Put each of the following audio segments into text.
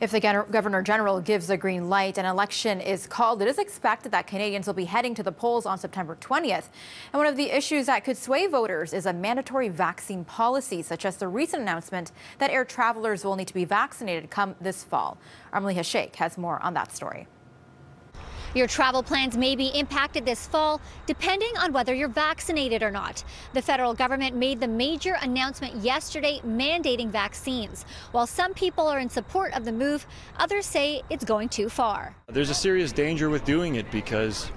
If the Governor General gives the green light, an election is called. It is expected that Canadians will be heading to the polls on September 20th. And one of the issues that could sway voters is a mandatory vaccine policy, such as the recent announcement that air travelers will need to be vaccinated come this fall. Our Maleeha Sheikh has more on that story. Your travel plans may be impacted this fall, depending on whether you're vaccinated or not. The federal government made the major announcement yesterday mandating vaccines. While some people are in support of the move, others say it's going too far. There's a serious danger with doing it because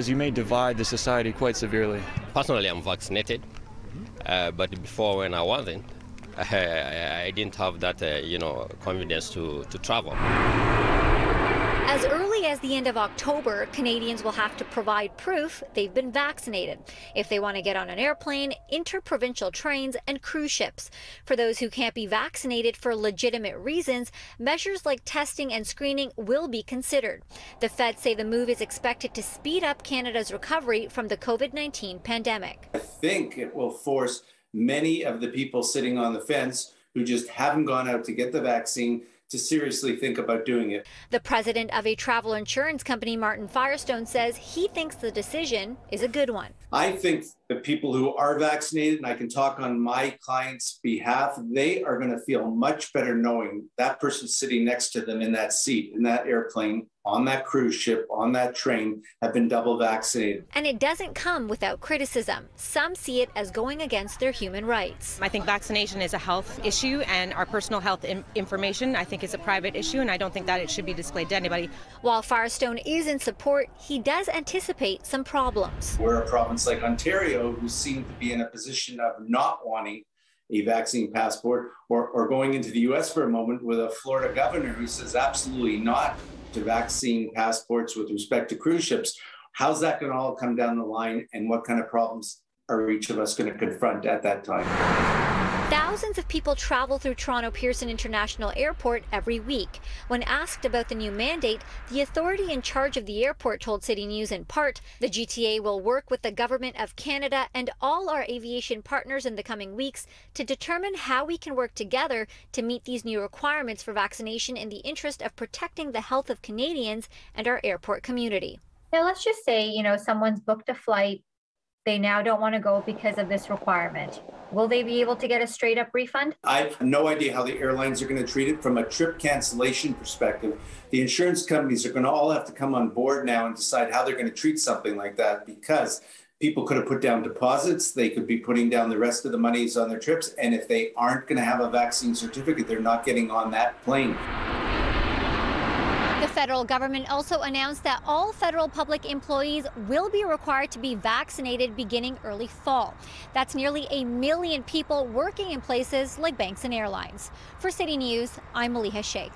you may divide the society quite severely. Personally, I'm vaccinated, but before when I wasn't, I didn't have that, confidence to travel. As early as the end of October, Canadians will have to provide proof they've been vaccinated if they want to get on an airplane, interprovincial trains, and cruise ships. For those who can't be vaccinated for legitimate reasons, measures like testing and screening will be considered. The feds say the move is expected to speed up Canada's recovery from the COVID-19 pandemic. I think it will force many of the people sitting on the fence who just haven't gone out to get the vaccine to seriously think about doing it. The president of a travel insurance company, Martin Firestone, says he thinks the decision is a good one. I think the people who are vaccinated, and I can talk on my clients' behalf, they are going to feel much better knowing that person sitting next to them in that seat, in that airplane, on that cruise ship, on that train, have been double vaccinated. And it doesn't come without criticism. Some see it as going against their human rights. I think vaccination is a health issue, and our personal health information, I think, is a private issue, and I don't think that it should be displayed to anybody. While Firestone is in support, he does anticipate some problems. We're a province like Ontario who seem to be in a position of not wanting a vaccine passport, or going into the U.S. for a moment with a Florida governor who says absolutely not to vaccine passports with respect to cruise ships. How's that going to all come down the line, and what kind of problems are each of us going to confront at that time? Thousands of people travel through Toronto Pearson International Airport every week. When asked about the new mandate, the authority in charge of the airport told CityNews in part, the GTA will work with the Government of Canada and all our aviation partners in the coming weeks to determine how we can work together to meet these new requirements for vaccination in the interest of protecting the health of Canadians and our airport community. Now, let's just say, someone's booked a flight. They now don't want to go because of this requirement. Will they be able to get a straight up refund? I have no idea how the airlines are going to treat it from a trip cancellation perspective. The insurance companies are going to all have to come on board now and decide how they're going to treat something like that, because people could have put down deposits. They could be putting down the rest of the monies on their trips. And if they aren't going to have a vaccine certificate, they're not getting on that plane. The federal government also announced that all federal public employees will be required to be vaccinated beginning early fall. That's nearly 1 million people working in places like banks and airlines. For City News, I'm Maleeha Sheikh.